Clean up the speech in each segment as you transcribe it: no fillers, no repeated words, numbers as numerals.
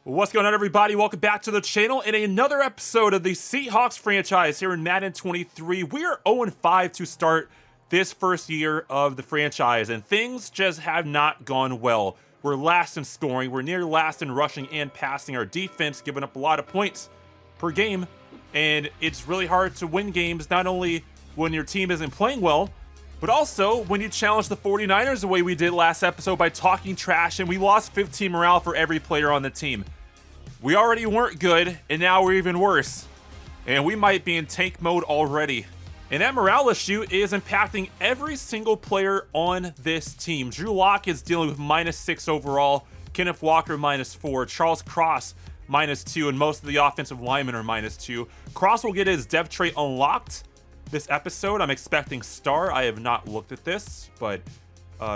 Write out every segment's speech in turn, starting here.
What's going on, everybody? Welcome back to the channel in another episode of the Seahawks franchise here in Madden 23. We are 0-5 to start this first year of the franchise, and things just have not gone well. We're last in scoring, we're near last in rushing and passing. Our defense giving up a lot of points per game, and it's really hard to win games, not only when your team isn't playing well, but also when you challenge the 49ers the way we did last episode by talking trash, and we lost 15 morale for every player on the team. We already weren't good, and now we're even worse. And we might be in tank mode already. And that morale issue is impacting every single player on this team. Drew Lock is dealing with -6 overall. Kenneth Walker -4. Charles Cross -2. And most of the offensive linemen are -2. Cross will get his dev trait unlocked this episode. I'm expecting Star. I have not looked at this, but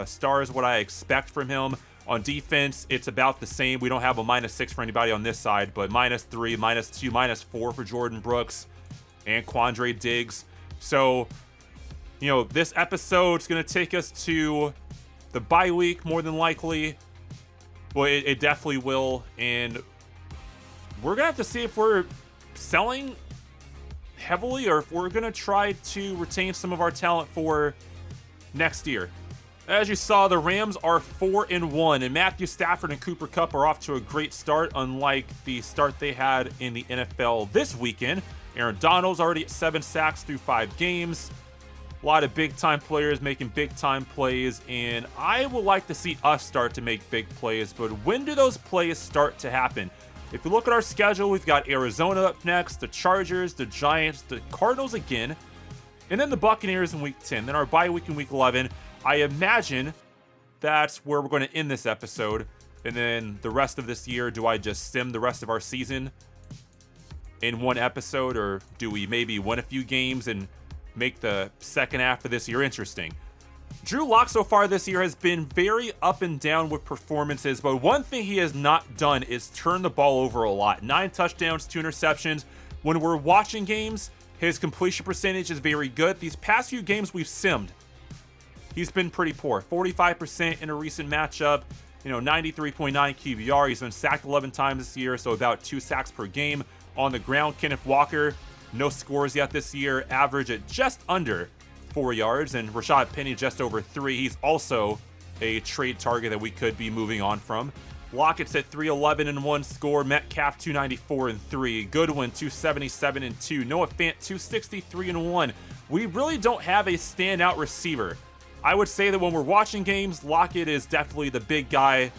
Star is what I expect from him. On defense, it's about the same. We don't have a -6 for anybody on this side, but -3, -2, -4 for Jordan Brooks and Quandre Diggs. So, you know, this episode's going to take us to the bye week, more than likely. Well, it definitely will. And we're going to have to see if we're selling heavily or if we're going to try to retain some of our talent for next year. As you saw, the Rams are 4-1, and Matthew Stafford and Cooper Kupp are off to a great start, unlike the start they had in the NFL this weekend. Aaron Donald's already at 7 sacks through 5 games. A lot of big-time players making big-time plays, and I would like to see us start to make big plays, but when do those plays start to happen? If you look at our schedule, we've got Arizona up next, the Chargers, the Giants, the Cardinals again, and then the Buccaneers in Week 10. Then our bye week in Week 11. I imagine that's where we're going to end this episode. And then the rest of this year, do I just sim the rest of our season in one episode? Or do we maybe win a few games and make the second half of this year interesting? Drew Lock so far this year has been very up and down with performances, but one thing he has not done is turn the ball over a lot. 9 touchdowns, 2 interceptions. When we're watching games, his completion percentage is very good. These past few games we've simmed, he's been pretty poor. 45% in a recent matchup, 93.9 QBR. He's been sacked 11 times this year, so about 2 sacks per game. On the ground, Kenneth Walker, no scores yet this year, average at just under 4 yards, and Rashad Penny just over 3. He's also a trade target that we could be moving on from. Lockett's at 311 and 1 score. Metcalf 294 and 3. Goodwin 277 and 2. Noah Fant 263 and 1. We really don't have a standout receiver. I would say that when we're watching games, Lockett is definitely the big guy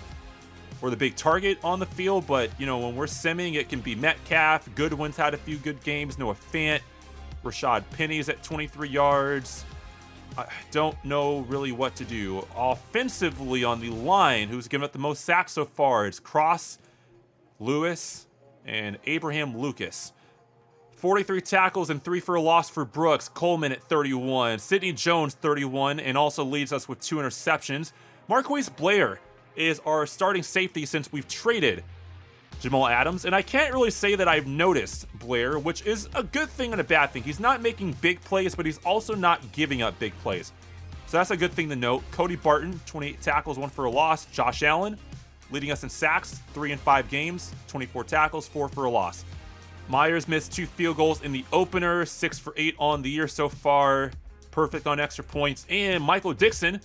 or the big target on the field, but when we're simming, it can be Metcalf. Goodwin's had a few good games. Noah Fant. Rashad Penny's at 23 yards. I don't know really what to do. Offensively on the line, who's given up the most sacks so far? It's Cross, Lewis, and Abraham Lucas. 43 tackles and 3 for a loss for Brooks. Coleman at 31. Sidney Jones 31 and also leads us with 2 interceptions. Marquise Blair is our starting safety since we've traded Jamal Adams, and I can't really say that I've noticed Blair, which is a good thing and a bad thing. He's not making big plays, but he's also not giving up big plays. So that's a good thing to note. Cody Barton, 28 tackles, 1 for a loss. Josh Allen, leading us in sacks, 3 in 5 games, 24 tackles, 4 for a loss. Myers missed 2 field goals in the opener, 6 for 8 on the year so far. Perfect on extra points. And Michael Dixon,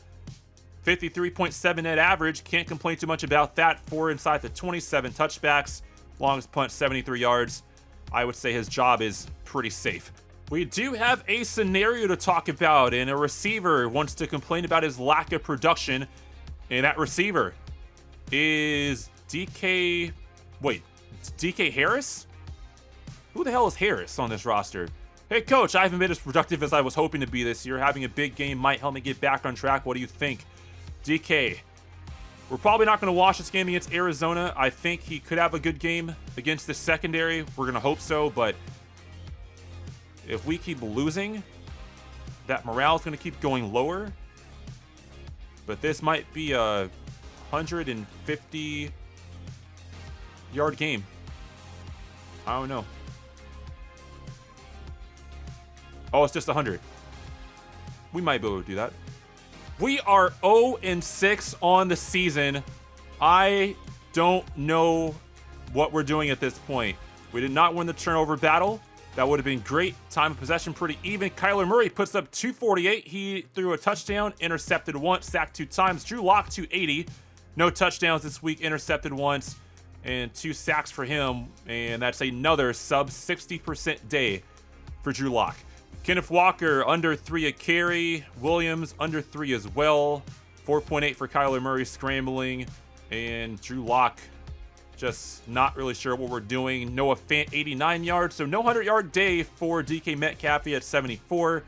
53.7 net average. Can't complain too much about that. 4 inside the 27 touchbacks. Longest punt, 73 yards. I would say his job is pretty safe. We do have a scenario to talk about, and a receiver wants to complain about his lack of production. And that receiver is DK Harris? Who the hell is Harris on this roster? Hey, coach, I haven't been as productive as I was hoping to be this year. Having a big game might help me get back on track. What do you think? DK. We're probably not going to watch this game against Arizona. I think he could have a good game against the secondary. We're going to hope so, but if we keep losing, that morale is going to keep going lower. But this might be a 150-yard game. I don't know. Oh, it's just 100. We might be able to do that. We are 0-6 on the season. I don't know what we're doing at this point. We did not win the turnover battle. That would have been great. Time of possession pretty even. Kyler Murray puts up 248. He threw a touchdown, intercepted once, sacked 2 times. Drew Lock 280. No touchdowns this week, intercepted once, and 2 sacks for him. And that's another sub 60% day for Drew Lock. Kenneth Walker under 3 a carry. Williams under 3 as well. 4.8 for Kyler Murray scrambling. And Drew Lock just not really sure what we're doing. Noah Fant 89 yards, so no 100-yard day for DK Metcalf at 74.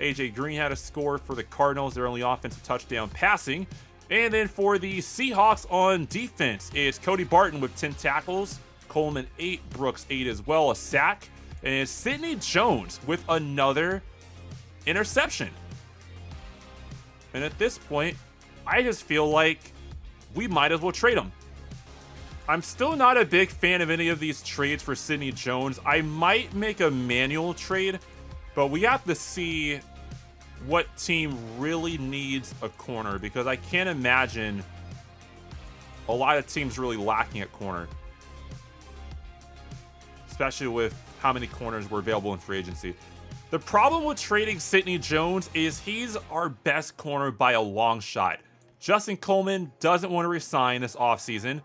AJ Green had a score for the Cardinals, their only offensive touchdown passing. And then for the Seahawks on defense, it's Cody Barton with 10 tackles, Coleman 8, Brooks 8 as well, a sack. And it's Sidney Jones with another interception. And at this point, I just feel like we might as well trade him. I'm still not a big fan of any of these trades for Sidney Jones. I might make a manual trade, but we have to see what team really needs a corner, because I can't imagine a lot of teams really lacking at corner, especially with how many corners were available in free agency. The problem with trading Sidney Jones is he's our best corner by a long shot. Justin Coleman doesn't want to resign this offseason.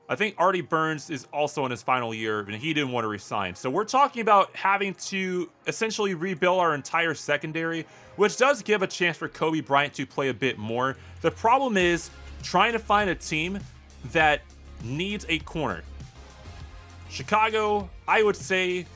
I think Artie Burns is also in his final year, and he didn't want to resign. So we're talking about having to essentially rebuild our entire secondary, which does give a chance for Kobe Bryant to play a bit more. The problem is trying to find a team that needs a corner. Chicago, I would say,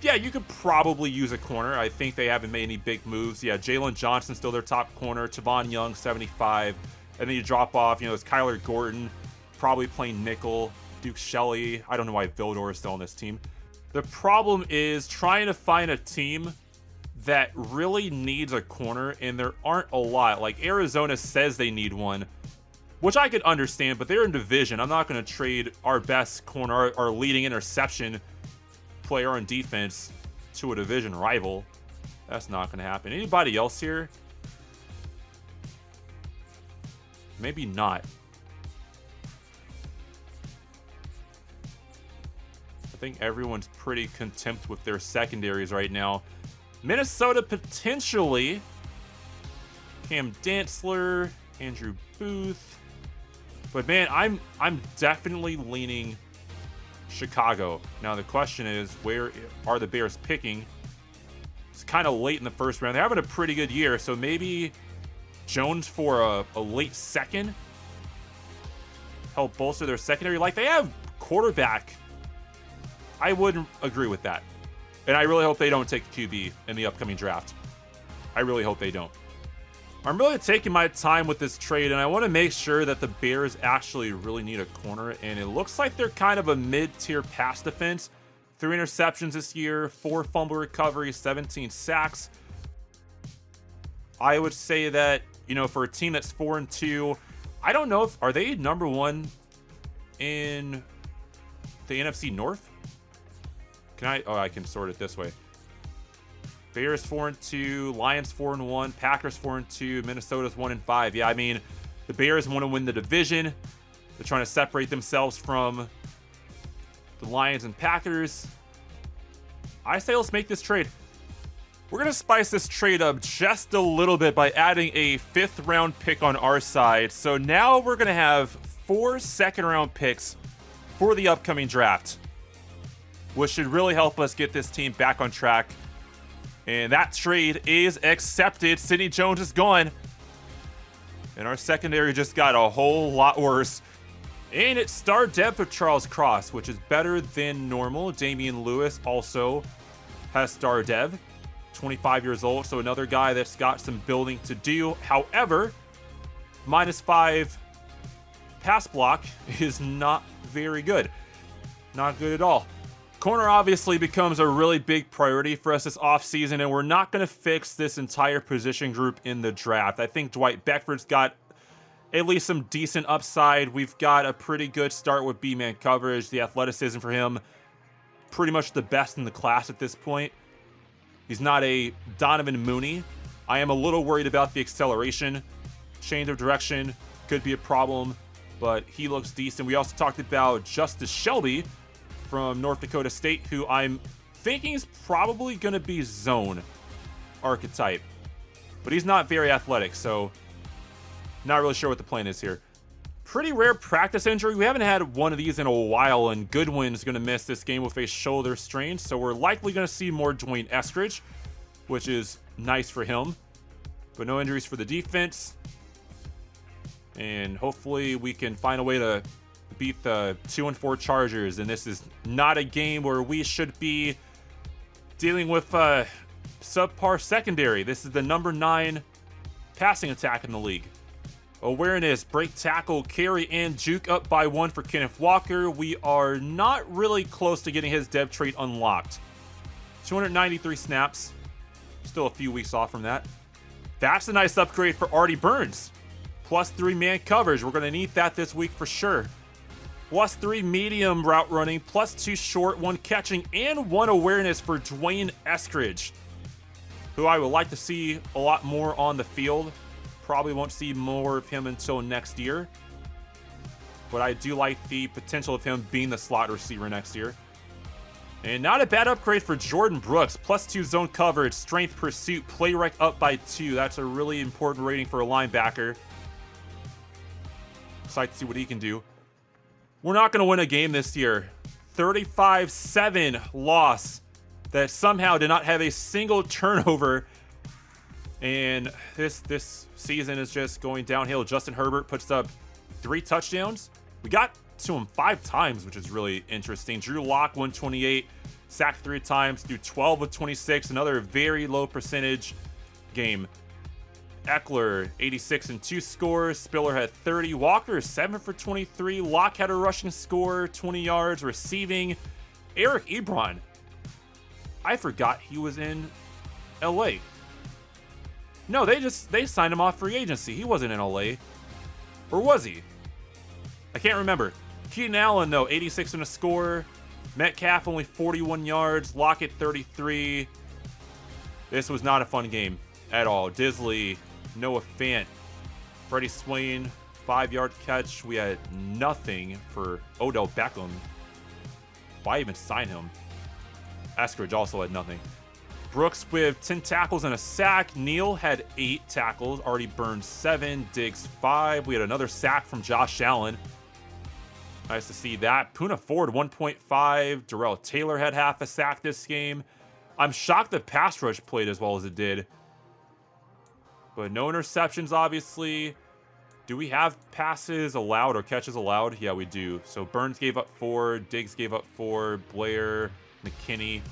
yeah, you could probably use a corner. I think they haven't made any big moves. Yeah, Jalen Johnson still their top corner. Tavon Young, 75. And then you drop off, it's Kyler Gordon, probably playing nickel. Duke Shelley. I don't know why Vildor is still on this team. The problem is trying to find a team that really needs a corner, and there aren't a lot. Like, Arizona says they need one, which I could understand, but they're in division. I'm not going to trade our best corner, our leading interception player on defense to a division rival. That's not going to happen. Anybody else here? Maybe not. I think everyone's pretty content with their secondaries right now. Minnesota potentially. Cam Dantzler, Andrew Booth. But man, I'm definitely leaning Chicago. Now the question is, where are the Bears picking? It's kind of late in the first round. They're having a pretty good year, so maybe Jones for a late second. Help bolster their secondary. Like, they have quarterback. I wouldn't agree with that. And I really hope they don't take a QB in the upcoming draft. I really hope they don't. I'm really taking my time with this trade, and I want to make sure that the Bears actually really need a corner, and it looks like they're kind of a mid-tier pass defense. 3 interceptions this year, 4 fumble recoveries, 17 sacks. I would say that, for a team that's 4-2, I don't know are they number 1 in the NFC North? I can sort it this way. Bears 4-2, Lions 4-1, Packers 4-2, Minnesota's 1-5. Yeah, I mean, the Bears want to win the division. They're trying to separate themselves from the Lions and Packers. I say let's make this trade. We're going to spice this trade up just a little bit by adding a 5th round pick on our side. So now we're going to have 4 second round picks for the upcoming draft, which should really help us get this team back on track. And that trade is accepted. Sidney Jones is gone. And our secondary just got a whole lot worse. And it's star depth of Charles Cross, which is better than normal. Damian Lewis also has star dev. 25 years old, so another guy that's got some building to do. However, -5 pass block is not very good. Not good at all. Corner obviously becomes a really big priority for us this offseason, and we're not going to fix this entire position group in the draft. I think Dwight Beckford's got at least some decent upside. We've got a pretty good start with B-man coverage. The athleticism for him, pretty much the best in the class at this point. He's not a Donovan Mooney. I am a little worried about the acceleration. Change of direction could be a problem. but he looks decent. We also talked about Justice Shelby from North Dakota State, who I'm thinking is probably going to be zone archetype, but he's not very athletic, so not really sure what the plan is here. Pretty rare practice injury. We haven't had one of these in a while, and Goodwin's going to miss this game with a shoulder strain, so we're likely going to see more D'Wayne Eskridge, which is nice for him. But no injuries for the defense. And hopefully we can find a way to beat the 2-4 Chargers. And this is not a game where we should be dealing with subpar secondary. This is the number 9 passing attack in the league. Awareness, break tackle, carry, and juke up by 1 for Kenneth Walker. We are not really close to getting his dev trait unlocked. 293 snaps. Still a few weeks off from that. That's a nice upgrade for Artie Burns. +3 man coverage. We're going to need that this week for sure. +3 medium route running, +2 short, 1 catching, and 1 awareness for D'Wayne Eskridge, who I would like to see a lot more on the field. Probably won't see more of him until next year, but I do like the potential of him being the slot receiver next year. And not a bad upgrade for Jordan Brooks. +2 zone coverage, strength, pursuit, play rec up by 2. That's a really important rating for a linebacker. Excited to see what he can do. We're not going to win a game this year. 35-7 loss that somehow did not have a single turnover. And this season is just going downhill. Justin Herbert puts up 3 touchdowns. We got to him 5 times, which is really interesting. Drew Lock, 128, sacked 3 times, threw 12 of 26. Another very low percentage game. Eckler, 86 and 2 scores. Spiller had 30. Walker, 7 for 23. Locke had a rushing score, 20 yards. Receiving, Eric Ebron. I forgot he was in LA. No, they signed him off free agency. He wasn't in LA. Or was he? I can't remember. Keenan Allen, though, 86 and a score. Metcalf, only 41 yards. Lockett, 33. This was not a fun game at all. Disley, Noah Fant, Freddie Swain, 5-yard catch. We had nothing for Odell Beckham. Why even sign him? Eskridge also had nothing. Brooks with 10 tackles and a sack. Neal had 8 tackles. Artie Burns 7. Diggs 5. We had another sack from Josh Allen. Nice to see that. Poona Ford 1.5. Darrell Taylor had half a sack this game. I'm shocked the pass rush played as well as it did. But no interceptions, obviously. Do we have passes allowed or catches allowed? Yeah, we do. So Burns gave up 4. Diggs gave up 4. Blair, McKinney.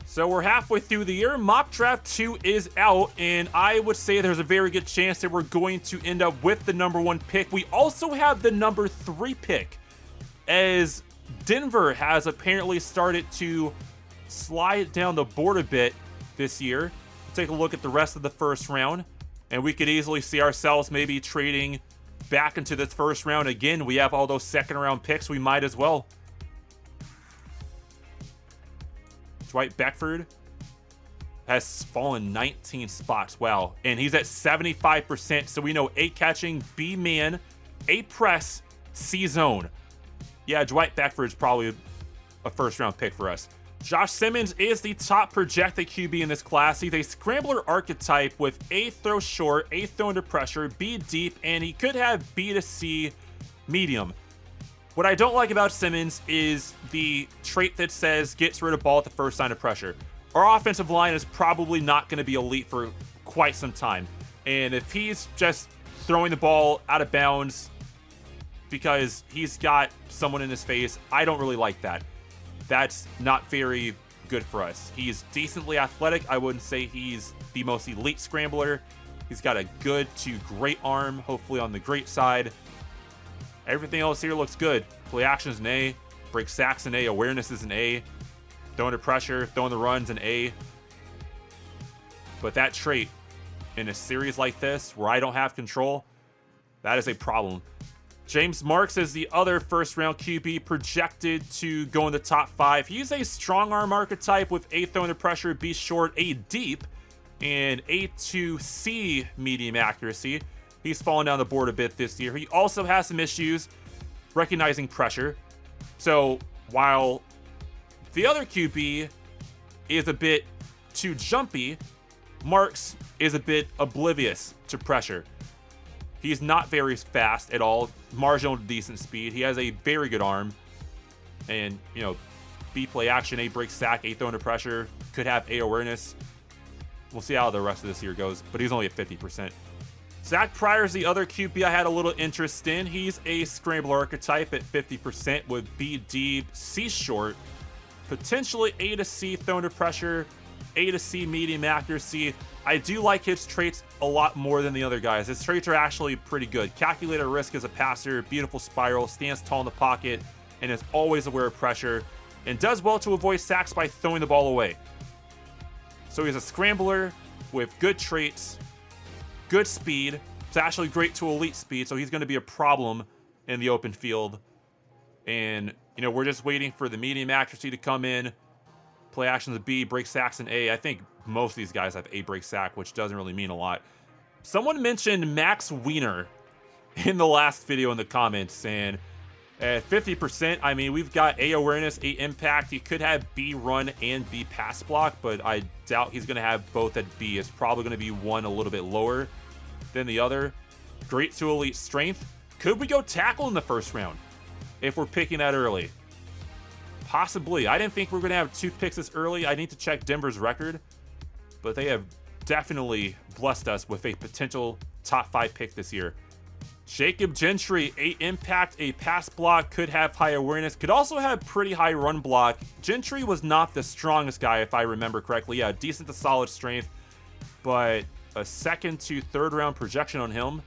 So we're halfway through the year. Mock Draft 2 is out, and I would say there's a very good chance that we're going to end up with the number 1 pick. We also have the number 3 pick, as Denver has apparently started to slide down the board a bit this year. Take a look at the rest of the first round, and we could easily see ourselves maybe trading back into this first round again. We have all those second-round picks. We might as well. Dwight Beckford has fallen 19 spots. Wow. And he's at 75%. So we know A catching, B man, A press, C zone. Yeah, Dwight Beckford is probably a first-round pick for us. Josh Simmons is the top projected QB in this class. He's a scrambler archetype with A throw short, A throw under pressure, B deep, and he could have B to C medium. What I don't like about Simmons is the trait that says gets rid of ball at the first sign of pressure. Our offensive line is probably not going to be elite for quite some time. And if he's just throwing the ball out of bounds because he's got someone in his face, I don't really like that. That's not very good for us. He's decently athletic. I wouldn't say he's the most elite scrambler. He's got a good to great arm, hopefully on the great side. Everything else here looks good. Play action is an A. Break sacks an A. Awareness is an A. Throw under pressure, throwing the runs an A. But that trait in a series like this where I don't have control, that is a problem. James Marks is the other first-round QB projected to go in the top 5. He's a strong arm archetype with A throw under pressure, B short, A deep, and A to C medium accuracy. He's fallen down the board a bit this year. He also has some issues recognizing pressure. So while the other QB is a bit too jumpy, Marks is a bit oblivious to pressure. He's not very fast at all, marginal to decent speed. He has a very good arm. And, you know, B play action, A break sack, A throw under pressure, could have A awareness. We'll see how the rest of this year goes, but he's only at 50%. Zach Pryor's the other QB I had a little interest in. He's a scrambler archetype at 50% with B deep, C short, potentially A to C throw under pressure, A to C medium accuracy. I do like his traits a lot more than the other guys. His traits are actually pretty good. Calculated risk as a passer, beautiful spiral, stands tall in the pocket, and is always aware of pressure, and does well to avoid sacks by throwing the ball away. So he's a scrambler with good traits, good speed. It's actually great to elite speed, so he's going to be a problem in the open field. And, you know, we're just waiting for the medium accuracy to come in. Play actions of B, break sacks in A. I think most of these guys have A break sack, which doesn't really mean a lot. Someone mentioned Max Wiener in the last video in the comments, and at 50%, I mean, we've got A awareness, A impact. He could have B run and B pass block, but I doubt he's going to have both at B. It's probably going to be one a little bit lower than the other. Great to elite strength. Could we go tackle in the first round if we're picking that early? Possibly. I didn't think we were going to have 2 picks this early. I need to check Denver's record, but they have definitely blessed us with a potential top 5 pick this year. Jacob Gentry, A impact, A pass block, could have high awareness, could also have pretty high run block. Gentry was not the strongest guy, if I remember correctly. Yeah, decent to solid strength, but a 2nd to 3rd round projection on him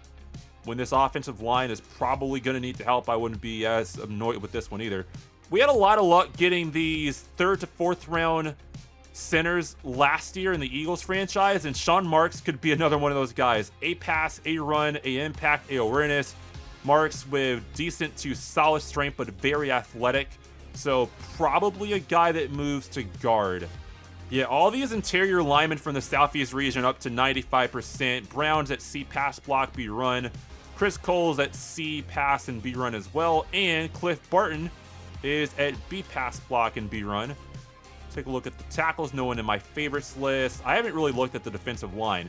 when this offensive line is probably going to need the help. I wouldn't be as annoyed with this one either. We had a lot of luck getting these 3rd to 4th round centers last year in the Eagles franchise, and Sean Marks could be another one of those guys. A pass, A run, A impact, A awareness. Marks with decent to solid strength, but very athletic. So probably a guy that moves to guard. Yeah, all these interior linemen from the Southeast region up to 95%. Brown's at C pass block, B run. Chris Cole's at C pass and B run as well. And Cliff Barton is at B pass block and B run. Take a look at the tackles. No one in my favorites list. I haven't really looked at the defensive line,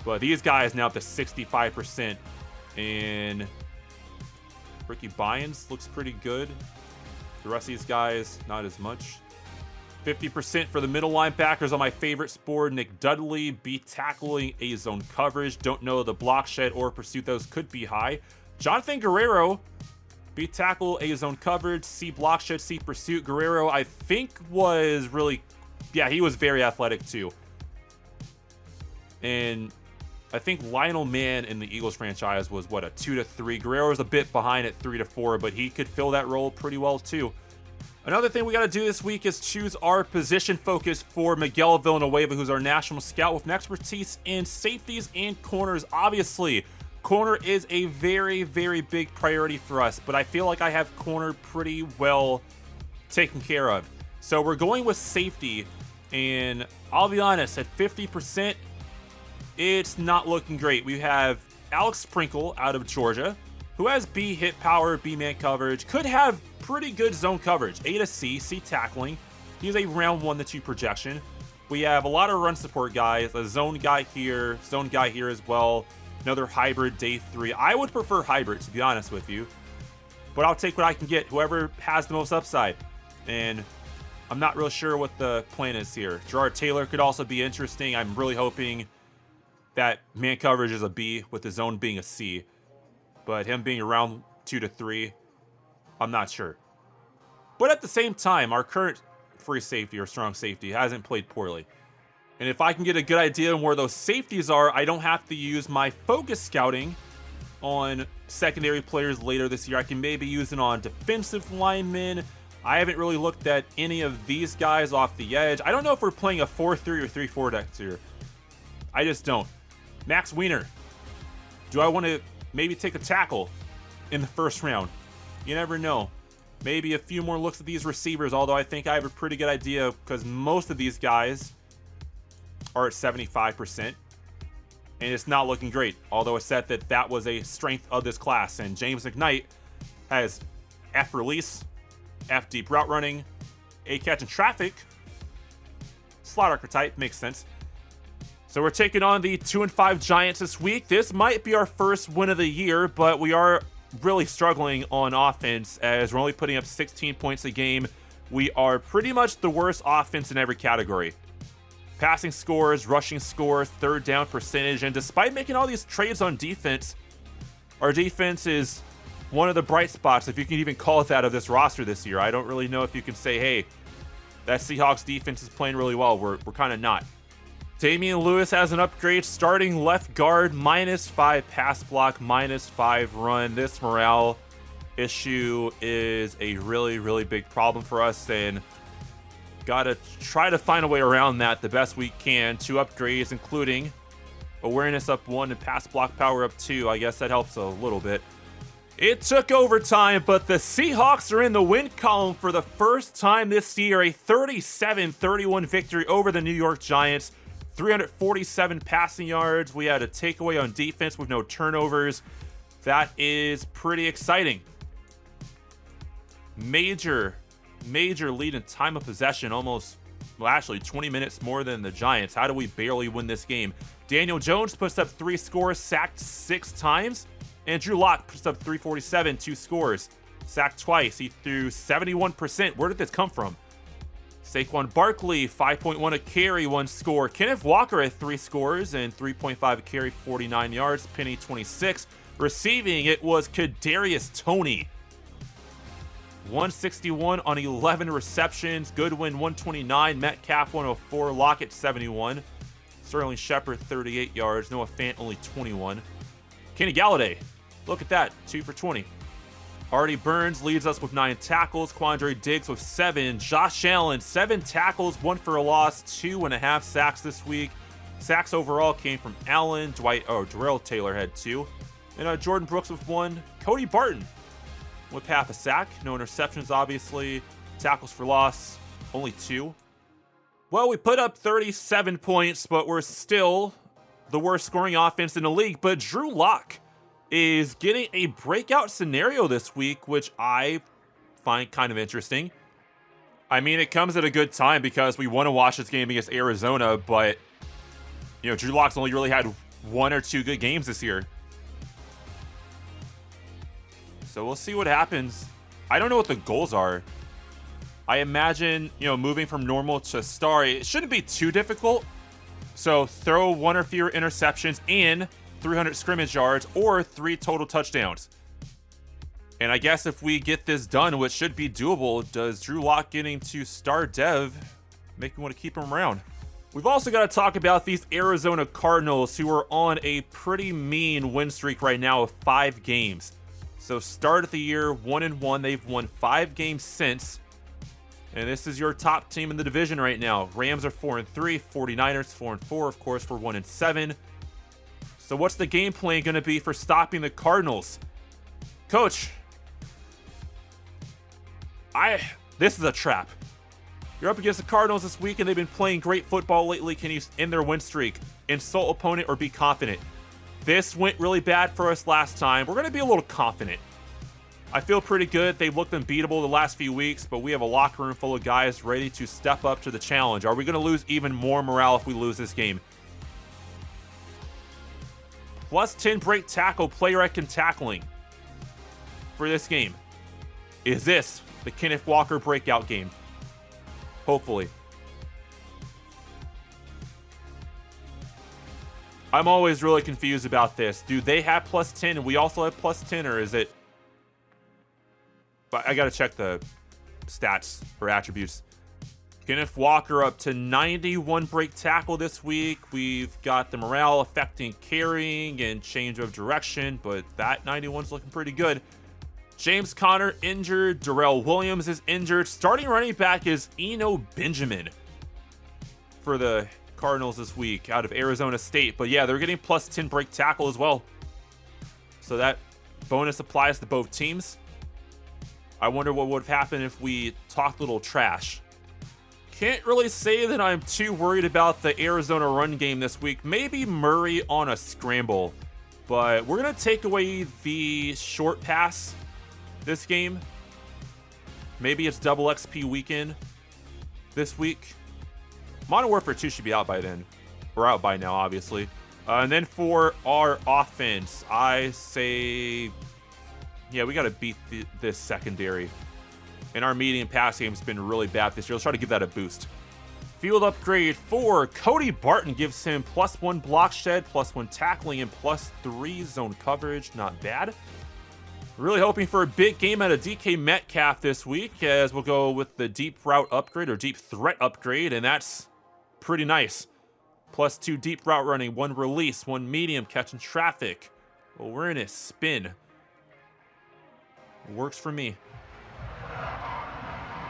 but these guys now up to 65%. And Ricky Bynes looks pretty good. The rest of these guys, not as much. 50% for the middle linebackers on my favorite board. Nick Dudley, B tackling, A zone coverage. Don't know the block shed or pursuit. Those could be high. Jonathan Guerrero, B tackle, A zone coverage, C block shed, C pursuit. Guerrero, I think, was really, yeah, he was very athletic too. And I think Lionel Mann in the Eagles franchise was, what, a 2 to 3. Guerrero was a bit behind at 3 to 4, but he could fill that role pretty well too. Another thing we got to do this week is choose our position focus for Miguel Villanueva, who's our national scout with an expertise in safeties and corners. Obviously, corner is a very, very big priority for us, but I feel like I have corner pretty well taken care of. So we're going with safety, and I'll be honest, at 50%, it's not looking great. We have Alex Sprinkle out of Georgia, who has B hit power, B man coverage, could have pretty good zone coverage, A to C, C tackling. He's a round 1 to 2 projection. We have a lot of run support guys, a zone guy here as well. Another hybrid day 3. I would prefer hybrid, to be honest with you, but I'll take what I can get, whoever has the most upside. And I'm not real sure what the plan is here. Gerard Taylor could also be interesting. I'm really hoping that man coverage is a B with the zone being a C, but him being around 2 to 3, I'm not sure. But at the same time, our current free safety or strong safety hasn't played poorly. And if I can get a good idea on where those safeties are, I don't have to use my focus scouting on secondary players later this year. I can maybe use it on defensive linemen. I haven't really looked at any of these guys off the edge. I don't know if we're playing a 4-3 or 3-4 next year. I just don't. Max Wiener. Do I want to maybe take a tackle in the first round? You never know. Maybe a few more looks at these receivers, although I think I have a pretty good idea because most of these guys are at 75%, and it's not looking great, although it's said that that was a strength of this class, and James McKnight has F release, F deep route running, A catch in traffic, slot archetype, makes sense. So we're taking on the 2-5 Giants this week. This might be our first win of the year, but we are really struggling on offense as we're only putting up 16 points a game. We are pretty much the worst offense in every category. Passing scores, rushing scores, third down percentage, and despite making all these trades on defense, our defense is one of the bright spots, if you can even call it that, of this roster this year. I don't really know if you can say, hey, that Seahawks defense is playing really well. We're kind of not. Damian Lewis has an upgrade, starting left guard, -5 pass block, -5 run. This morale issue is a really, really big problem for us, and gotta try to find a way around that the best we can. 2 upgrades, including awareness up 1 and pass block power up 2. I guess that helps a little bit. It took overtime, but the Seahawks are in the win column for the first time this year. A 37-31 victory over the New York Giants. 347 passing yards. We had a takeaway on defense with no turnovers. That is pretty exciting. Major lead in time of possession. Actually 20 minutes more than the Giants. How do we barely win this game? Daniel Jones puts up 3 scores, sacked 6 times. And Drew Lock puts up 347, 2 scores. Sacked twice. He threw 71%. Where did this come from? Saquon Barkley, 5.1 a carry, 1 score. Kenneth Walker had 3 scores and 3.5 a carry, 49 yards. Penny, 26. Receiving, it was Kadarius Toney. 161 on 11 receptions. Goodwin, 129. Metcalf, 104. Lockett, 71. Sterling Shepard, 38 yards. Noah Fant, only 21. Kenny Galladay, look at that, 2 for 20. Artie Burns leads us with 9 tackles. Quandre Diggs with 7. Josh Allen, 7 tackles, 1 for a loss, 2.5 sacks this week. Sacks overall came from Allen. Darrell Taylor had 2. And Jordan Brooks with 1. Cody Barton with half a sack. No interceptions, obviously. Tackles for loss, only 2. Well, we put up 37 points, but we're still the worst scoring offense in the league. But Drew Lock is getting a breakout scenario this week, which I find kind of interesting. I mean, it comes at a good time because we want to watch this game against Arizona, but, Drew Lock's only really had 1 or 2 good games this year. So we'll see what happens. I don't know what the goals are. I imagine, moving from normal to star, it shouldn't be too difficult. So throw 1 or fewer interceptions and 300 scrimmage yards or 3 total touchdowns. And I guess if we get this done, which should be doable, does Drew Lock getting to star dev make me want to keep him around? We've also got to talk about these Arizona Cardinals, who are on a pretty mean win streak right now of 5 games. So start of the year, 1-1. They've won 5 games since. And this is your top team in the division right now. Rams are 4-3, 49ers 4-4. Of course, we're 1-7. So what's the game plan going to be for stopping the Cardinals? Coach, this is a trap. You're up against the Cardinals this week, and they've been playing great football lately. Can you end their win streak, insult opponent, or be confident? This went really bad for us last time. We're going to be a little confident. I feel pretty good. They've looked unbeatable the last few weeks, but we have a locker room full of guys ready to step up to the challenge. Are we going to lose even more morale if we lose this game? Plus 10 break tackle, play rec, and tackling for this game. Is this the Kenneth Walker breakout game? Hopefully. I'm always really confused about this. Do they have plus 10 and we also have plus 10, or is it? But I got to check the stats or attributes. Kenneth Walker up to 91 break tackle this week. We've got the morale affecting carrying and change of direction, but that 91's looking pretty good. James Conner injured. Darrell Williams is injured. Starting running back is Eno Benjamin for the Cardinals this week out of Arizona State. But yeah, they're getting plus 10 break tackle as well. So that bonus applies to both teams. I wonder what would have happened if we talked a little trash. Can't really say that I'm too worried about the Arizona run game this week. Maybe Murray on a scramble. But we're going to take away the short pass this game. Maybe it's double XP weekend this week. Modern Warfare 2 should be out by then. We're out by now, obviously. And then for our offense, I say, yeah, we got to beat this secondary. And our medium pass game has been really bad this year. Let's try to give that a boost. Field upgrade for Cody Barton gives him +1 block shed, +1 tackling, and +3 zone coverage. Not bad. Really hoping for a big game out of DK Metcalf this week, as we'll go with the deep route upgrade or deep threat upgrade, and that's pretty nice. +2 deep route running, 1 release, 1 medium catching traffic. Awareness, spin. Works for me.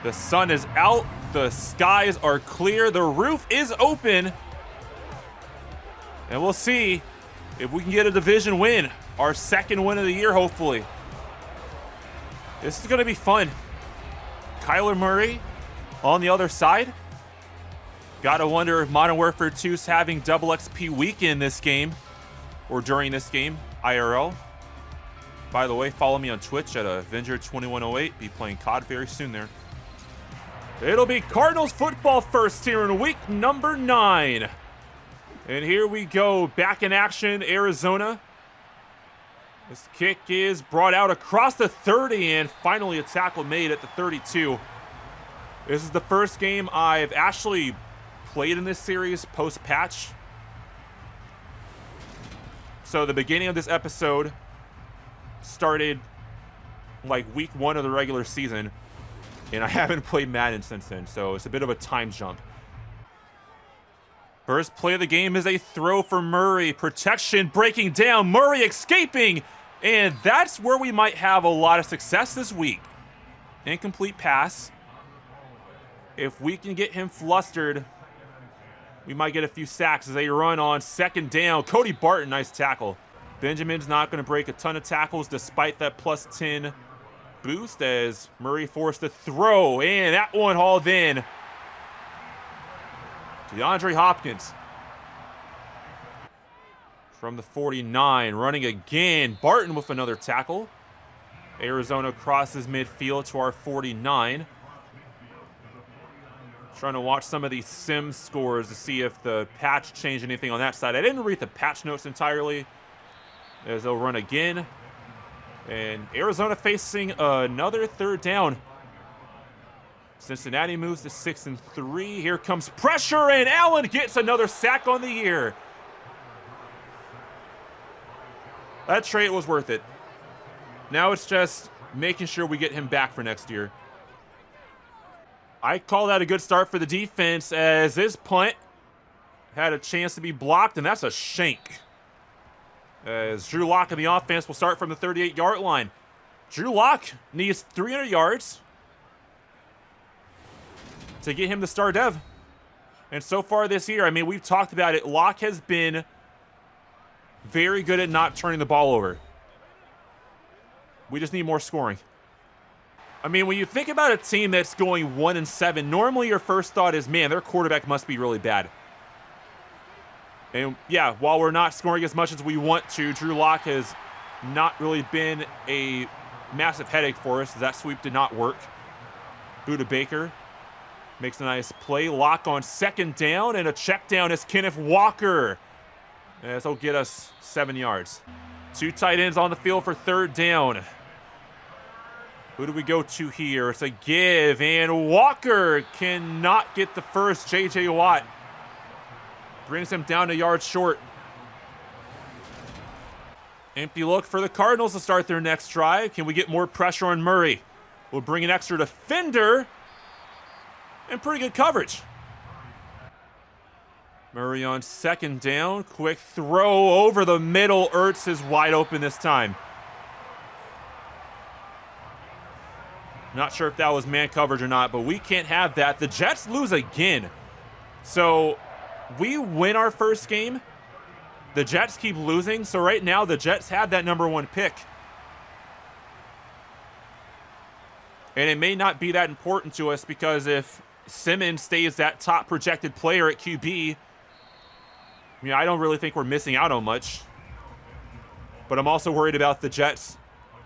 The sun is out. The skies are clear. The roof is open. And we'll see if we can get a division win. Our second win of the year, hopefully. This is going to be fun. Kyler Murray on the other side. Gotta wonder if Modern Warfare 2's having double XP weekend this game. Or during this game, IRL. By the way, follow me on Twitch at Avenger2108. Be playing COD very soon there. It'll be Cardinals football first here in week number 9. And here we go, back in action, Arizona. This kick is brought out across the 30, and finally a tackle made at the 32. This is the first game I've actually played in this series post-patch. So the beginning of this episode started like week 1 of the regular season. And I haven't played Madden since then, so it's a bit of a time jump. First play of the game is a throw for Murray. Protection breaking down. Murray escaping. And that's where we might have a lot of success this week. Incomplete pass. If we can get him flustered, we might get a few sacks as they run on second down. Cody Barton, nice tackle. Benjamin's not going to break a ton of tackles despite that +10 boost as Murray forced to throw, and that one hauled in. DeAndre Hopkins from the 49, running again. Barton with another tackle. Arizona crosses midfield to our 49. Trying to watch some of these sim scores to see if the patch changed anything on that side. I didn't read the patch notes entirely, as they'll run again. And Arizona facing another third down. Cincinnati moves to 6-3. Here comes pressure, and Allen gets another sack on the year. That trade was worth it. Now it's just making sure we get him back for next year. I call that a good start for the defense, as this punt had a chance to be blocked, and that's a shank. As Drew Lock in the offense will start from the 38-yard line. Drew Lock needs 300 yards to get him the star dev. And so far this year, I mean, we've talked about it. Lock has been very good at not turning the ball over. We just need more scoring. I mean, when you think about a team that's going 1-7, normally your first thought is, man, their quarterback must be really bad. And yeah, while we're not scoring as much as we want to, Drew Lock has not really been a massive headache for us. That sweep did not work. Buda Baker makes a nice play. Lock on second down, and a check down is Kenneth Walker. This will get us 7 yards. 2 tight ends on the field for third down. Who do we go to here? It's a give, and Walker cannot get the first. J.J. Watt brings him down a yard short. Empty look for the Cardinals to start their next drive. Can we get more pressure on Murray? We'll bring an extra defender and pretty good coverage. Murray on second down. Quick throw over the middle. Ertz is wide open this time. Not sure if that was man coverage or not, but we can't have that. The Jets lose again. So we win our first game. The Jets keep losing. So right now, the Jets have that #1 pick. And it may not be that important to us, because if Simmons stays that top projected player at QB, I mean, I don't really think we're missing out on much. But I'm also worried about the Jets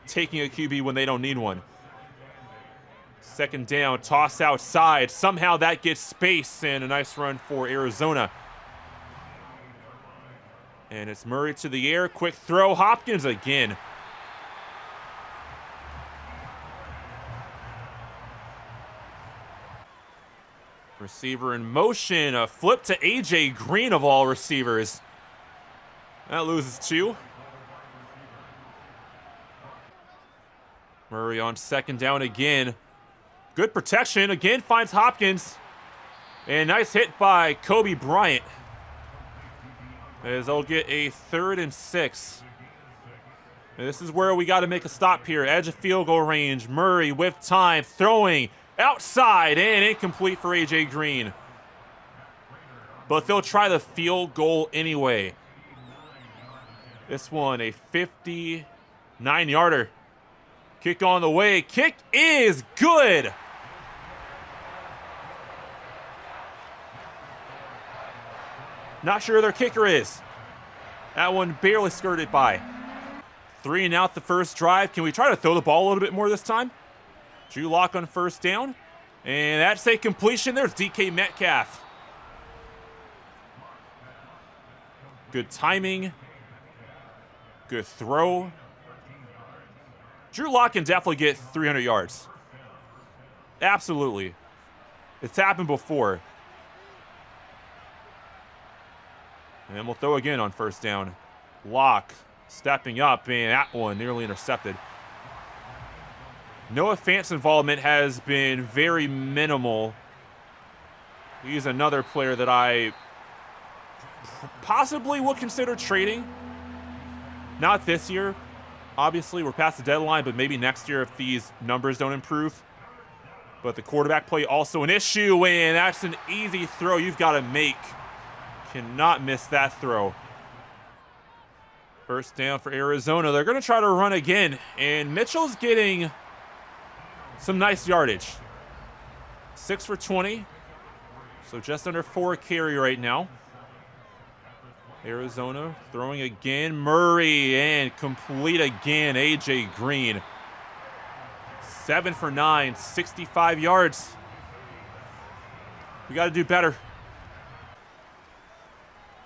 taking a QB when they don't need one. Second down, toss outside. Somehow that gets space, and a nice run for Arizona. And it's Murray to the air. Quick throw. Hopkins again. Receiver in motion. A flip to A.J. Green of all receivers. That loses 2. Murray on second down again. Good protection. Again finds Hopkins. And nice hit by Kobe Bryant. As they'll get a 3rd and 6. And this is where we got to make a stop here. Edge of field goal range. Murray with time. Throwing outside and incomplete for A.J. Green. But they'll try the field goal anyway. This one, a 59-yarder. Kick on the way. Kick is good. Not sure who their kicker is. That one barely skirted by. 3 and out the first drive. Can we try to throw the ball a little bit more this time? Drew Lock on first down. And that's a completion. There's DK Metcalf. Good timing. Good throw. Drew Lock can definitely get 300 yards. Absolutely. It's happened before. And we'll throw again on first down. Lock stepping up, and that one nearly intercepted. Noah Fant's involvement has been very minimal. He's another player that I possibly would consider trading. Not this year. Obviously, we're past the deadline, but maybe next year if these numbers don't improve. But the quarterback play also an issue, and that's an easy throw you've got to make. Cannot miss that throw. First down for Arizona. They're going to try to run again, and Mitchell's getting some nice yardage. 6 for 20, so just under 4 carry right now. Arizona throwing again. Murray, and complete again. A.J. Green. 7 for 9, 65 yards. We got to do better.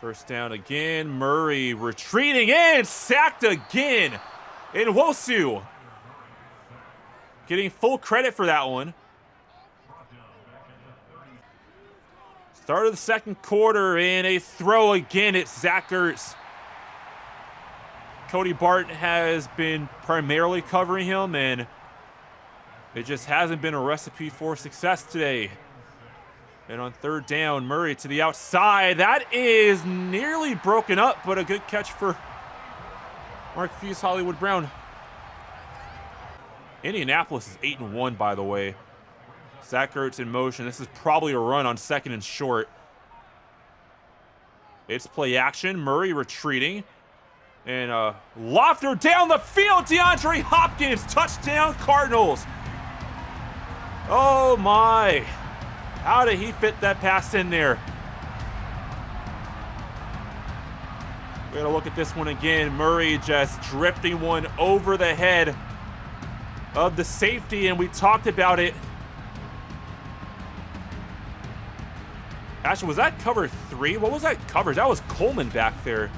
First down again. Murray retreating and sacked again. And Nwosu getting full credit for that one. Start of the second quarter, and a throw again at Zach Ertz. Cody Barton has been primarily covering him, and it just hasn't been a recipe for success today. And on third down, Murray to the outside. That is nearly broken up, but a good catch for Marquise Hollywood Brown. Indianapolis is 8-1, by the way. Zach Ertz in motion. This is probably a run on second and short. It's play action. Murray retreating. And lofter down the field. DeAndre Hopkins. Touchdown, Cardinals. Oh, my. How did he fit that pass in there? We're going to look at this one again. Murray just drifting one over the head of the safety, and we talked about it. Actually, was that cover 3? What was that coverage? That was Coleman back there.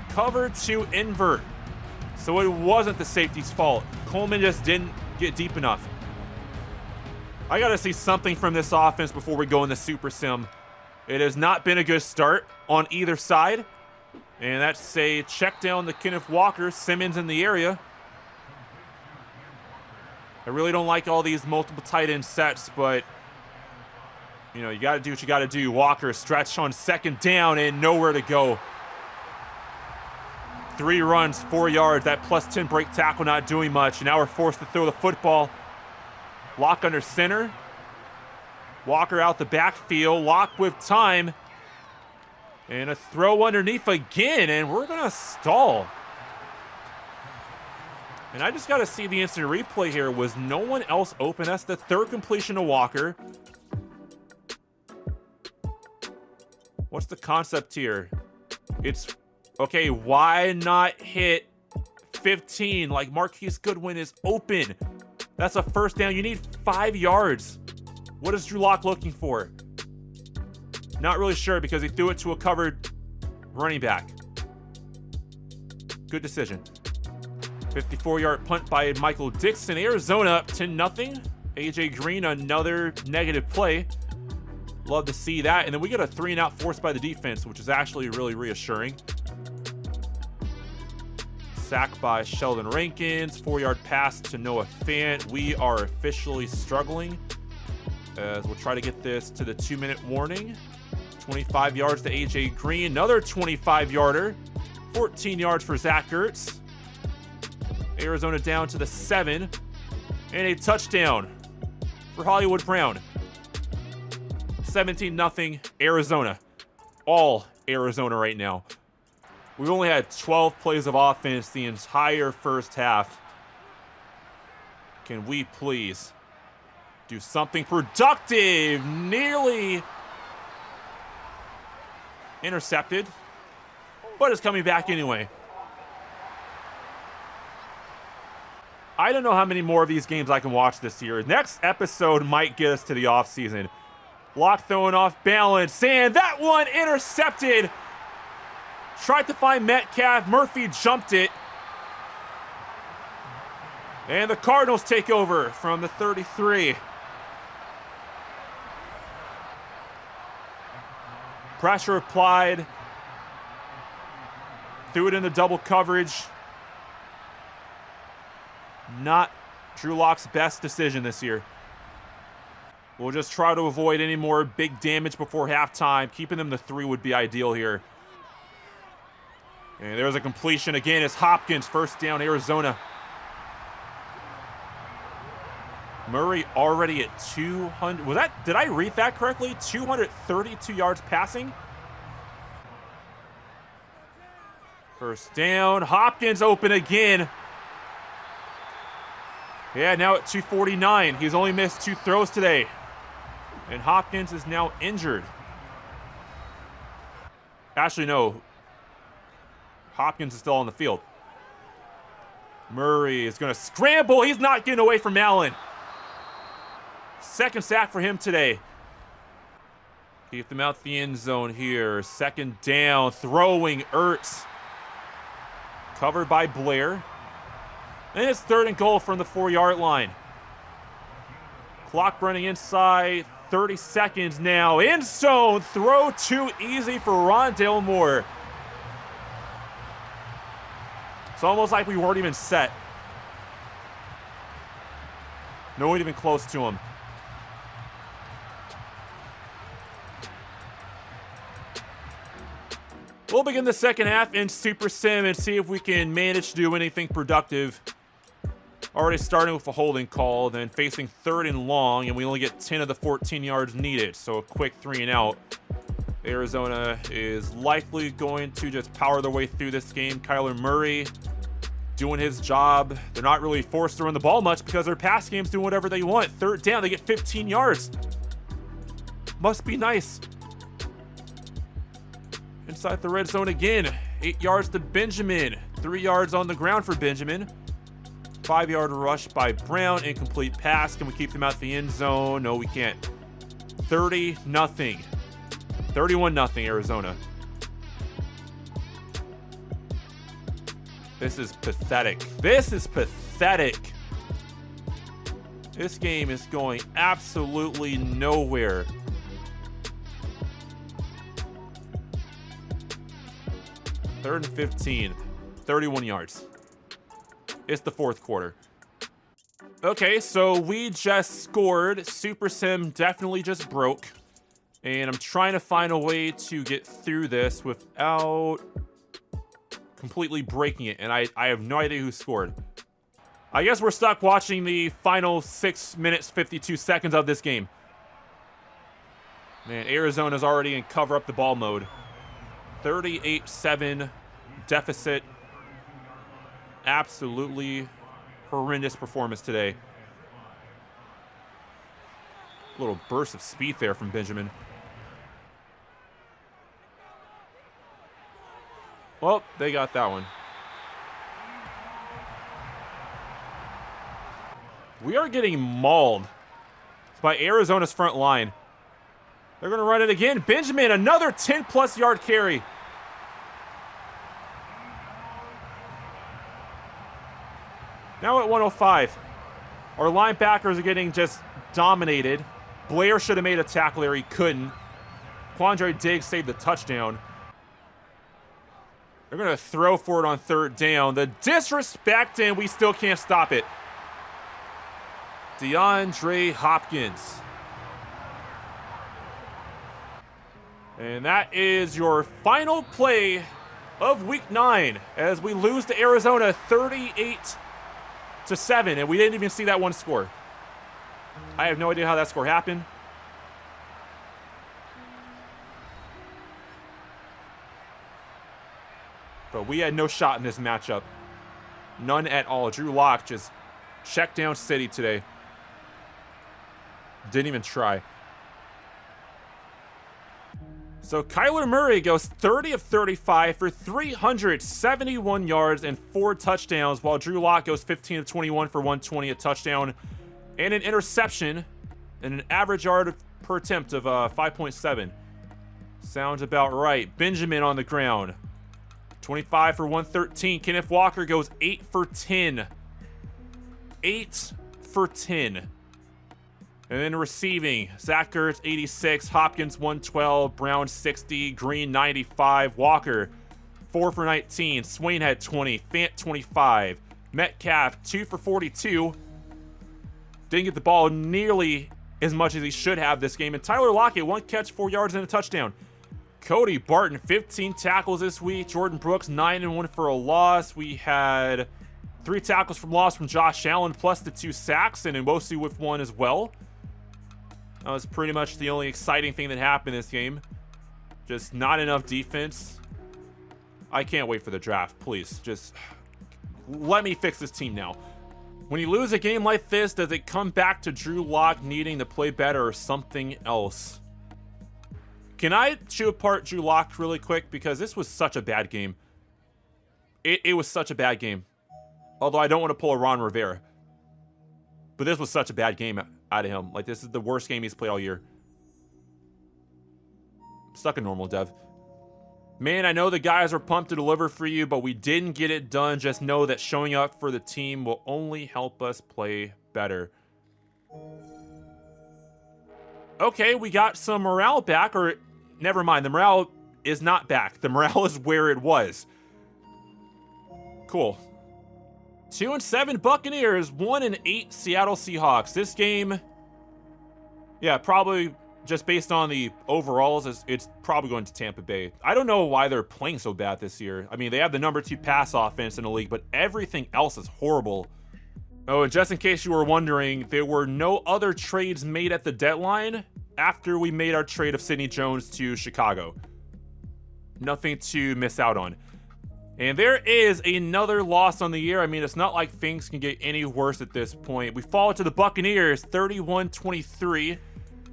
Cover 2 invert. So it wasn't the safety's fault. Coleman just didn't get deep enough. I got to see something from this offense before we go in the Super Sim. It has not been a good start on either side. And that's a check down to Kenneth Walker. Simmons in the area. I really don't like all these multiple tight end sets, but you know, you got to do what you got to do. Walker stretched on second down and nowhere to go. 3 runs, 4 yards. That plus 10 break tackle not doing much. And now we're forced to throw the football. Lock under center. Walker out the backfield. Lock with time. And a throw underneath again. And we're going to stall. And I just got to see the instant replay here. Was no one else open? That's the 3rd completion to Walker. What's the concept here? It's, okay, why not hit 15 like Marquise Goodwin is open? That's a first down. You need 5 yards. What is Drew Lock looking for? Not really sure because he threw it to a covered running back. Good decision. 54-yard punt by Michael Dixon. Arizona up 10-0. AJ Green, another negative play. Love to see that. And then we get a 3-and-out forced by the defense, which is actually really reassuring. Sack by Sheldon Rankins. 4-yard pass to Noah Fant. We are officially struggling as we'll try to get this to the 2-minute warning. 25 yards to AJ Green. Another 25-yarder. 14 yards for Zach Ertz. Arizona down to the 7. And a touchdown for Hollywood Brown. 17-0 Arizona. All Arizona right now. We've only had 12 plays of offense the entire first half. Can we please do something productive? Nearly intercepted, but it's coming back anyway. I don't know how many more of these games I can watch this year. Next episode might get us to the offseason. Lock throwing off balance, and that one intercepted. Tried to find Metcalf. Murphy jumped it. And the Cardinals take over from the 33. Pressure applied. Threw it into double coverage. Not Drew Lock's best decision this year. We'll just try to avoid any more big damage before halftime. Keeping them to 3 would be ideal here. And there's a completion again. It's Hopkins, first down, Arizona. Murray already at 200. Did I read that correctly? 232 yards passing. First down. Hopkins open again. Yeah, now at 249. He's only missed 2 throws today. And Hopkins is now injured. Actually, no. Hopkins is still on the field. Murray is going to scramble. He's not getting away from Allen. Second sack for him today. Keep them out the end zone here. Second down. Throwing Ertz. Covered by Blair. And it's 3rd and goal from the 4-yard line. Clock running inside. 30 seconds now. End zone. Throw too easy for Rondale Moore. It's almost like we weren't even set. No one even close to him. We'll begin the second half in Super Sim and see if we can manage to do anything productive. Already starting with a holding call, then facing 3rd and long, and we only get 10 of the 14 yards needed, so a quick 3-and-out. Arizona is likely going to just power their way through this game. Kyler Murray doing his job. They're not really forced to run the ball much because their pass game's doing whatever they want. 3rd down, they get 15 yards. Must be nice. Inside the red zone again. 8 yards to Benjamin. 3 yards on the ground for Benjamin. 5-yard rush by Brown. Incomplete pass. Can we keep them out the end zone? No, we can't. 30-0. 31-0 Arizona. This is pathetic. This is pathetic. This game is going absolutely nowhere. Third and 15. 31 yards. It's the 4th quarter. Okay, so we just scored. Super Sim definitely just broke. And I'm trying to find a way to get through this without completely breaking it. And I have no idea who scored. I guess we're stuck watching the final 6 minutes, 52 seconds of this game. Man, Arizona's already in cover up the ball mode. 38-7 deficit. Absolutely horrendous performance today. Little burst of speed there from Benjamin. Well, they got that one. We are getting mauled by Arizona's front line. They're going to run it again. Benjamin, another 10-plus yard carry. Now at 105. Our linebackers are getting just dominated. Blair should have made a tackle there. He couldn't. Quandre Diggs saved the touchdown. They're going to throw for it on third down. The disrespect, and we still can't stop it. DeAndre Hopkins. And that is your final play of Week 9 as we lose to Arizona 38-7, and we didn't even see that one score. I have no idea how that score happened. But we had no shot in this matchup. None at all. Drew Lock just checked down City today. Didn't even try. So Kyler Murray goes 30 of 35 for 371 yards and 4 touchdowns, while Drew Lock goes 15 of 21 for 120, a touchdown, and an interception, and an average yard per attempt of 5.7. Sounds about right. Benjamin on the ground. 25 for 113. Kenneth Walker goes 8 for 10. 8 for 10. And then receiving, Zach Ertz, 86, Hopkins, 112, Brown, 60, Green, 95, Walker, 4 for 19, Swain had 20, Fant, 25, Metcalf, 2 for 42. Didn't get the ball nearly as much as he should have this game. And Tyler Lockett, 1 catch, 4 yards, and a touchdown. Cody Barton, 15 tackles this week. Jordan Brooks, 9 and 1 for a loss. We had 3 tackles from loss from Josh Allen, plus the 2 sacks, and Nwosu with 1 as well. That was pretty much the only exciting thing that happened this game. Just not enough defense. I can't wait for the draft. Please, just let me fix this team now. When you lose a game like this, does it come back to Drew Lock needing to play better or something else? Can I chew apart Drew Lock really quick? Because this was such a bad game. It was such a bad game. Although I don't want to pull a Ron Rivera. But this was such a bad game out of him. Like, this is the worst game he's played all year. Stuck in normal, Dev. Man, I know the guys are pumped to deliver for you, but we didn't get it done. Just know that showing up for the team will only help us play better. Okay, we got some morale back, or never mind. The morale is not back. The morale is where it was. Cool. 2-7 Buccaneers, 1-8 Seattle Seahawks. This game, yeah, probably just based on the overalls, it's probably going to Tampa Bay. I don't know why they're playing so bad this year. I mean, they have the number 2 pass offense in the league, but everything else is horrible. Oh, and just in case you were wondering, there were no other trades made at the deadline after we made our trade of Sidney Jones to Chicago. Nothing to miss out on. And there is another loss on the year. I mean, it's not like things can get any worse at this point. We fall to the Buccaneers, 31-23,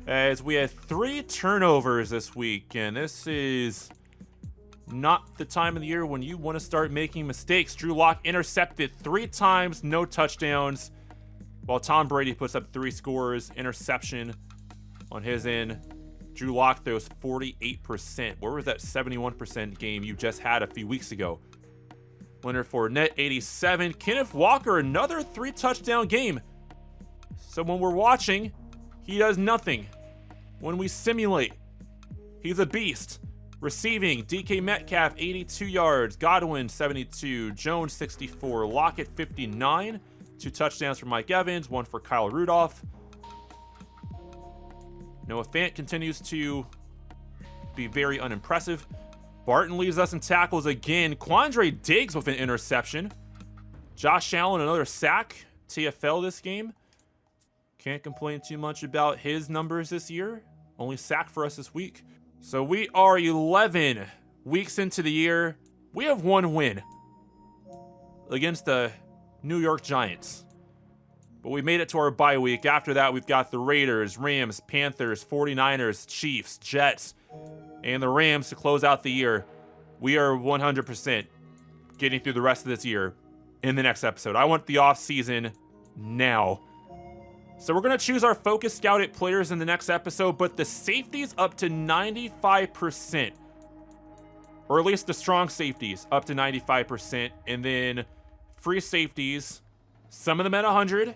as we had 3 turnovers this week. And this is not the time of the year when you want to start making mistakes. Drew Lock intercepted 3 times, no touchdowns, while Tom Brady puts up 3 scores, interception on his end. Drew Lock throws 48%. Where was that 71% game you just had a few weeks ago? Leonard Fournette, 87. Kenneth Walker, another 3-touchdown game. So when we're watching, he does nothing. When we simulate, he's a beast. Receiving, DK Metcalf, 82 yards. Godwin, 72. Jones, 64. Lockett, 59. 2 touchdowns for Mike Evans, 1 for Kyle Rudolph. Noah Fant continues to be very unimpressive. Barton leaves us in tackles again. Quandre Diggs with an interception. Josh Allen, another sack. TFL this game. Can't complain too much about his numbers this year. Only sack for us this week. So we are 11 weeks into the year. We have 1 win against the New York Giants. But we made it to our bye week. After that, we've got the Raiders, Rams, Panthers, 49ers, Chiefs, Jets, and the Rams to close out the year. We are 100% getting through the rest of this year in the next episode. I want the offseason now. So we're going to choose our focus scouted players in the next episode, but the safeties up to 95%. Or at least the strong safeties up to 95%. And then free safeties, some of them at 100.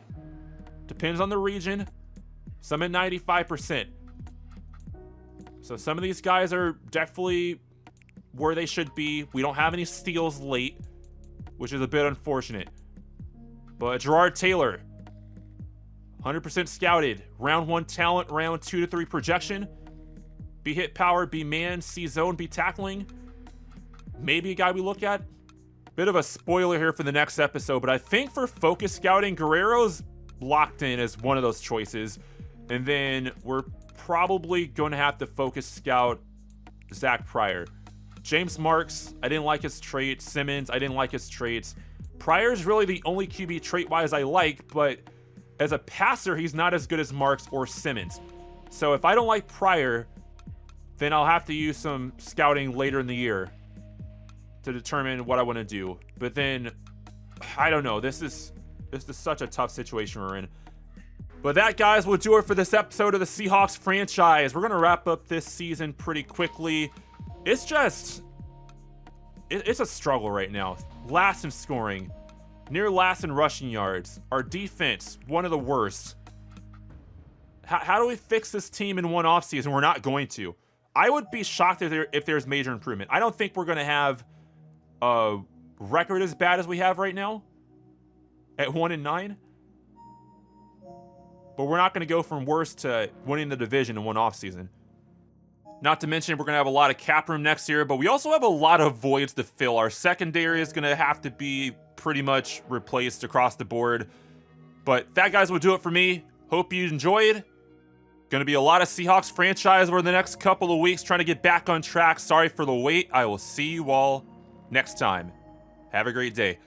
Depends on the region. Some at 95%. So some of these guys are definitely where they should be. We don't have any steals late, which is a bit unfortunate. But Gerard Taylor, 100% scouted. Round 1 talent, round 2 to 3 projection. B hit power, B man, C zone, B tackling. Maybe a guy we look at. Bit of a spoiler here for the next episode, but I think for focus scouting, Guerrero's locked in as one of those choices. And then we're probably going to have to focus scout Zach Pryor. James Marks, I didn't like his traits. Simmons, I didn't like his traits. Pryor's really the only QB trait-wise I like, but as a passer, he's not as good as Marks or Simmons. So if I don't like Pryor, then I'll have to use some scouting later in the year to determine what I want to do. But then, I don't know. This is such a tough situation we're in. But that, guys, will do it for this episode of the Seahawks franchise. We're going to wrap up this season pretty quickly. It's just, it's a struggle right now. Last in scoring, near last in rushing yards. Our defense, one of the worst. How do we fix this team in one offseason? We're not going to. I would be shocked if there's major improvement. I don't think we're going to have a record as bad as we have right now at 1-9. But we're not going to go from worst to winning the division in one offseason. Not to mention, we're going to have a lot of cap room next year, but we also have a lot of voids to fill. Our secondary is going to have to be pretty much replaced across the board. But that, guys, will do it for me. Hope you enjoyed. Going to be a lot of Seahawks franchise over the next couple of weeks, trying to get back on track. Sorry for the wait. I will see you all next time. Have a great day.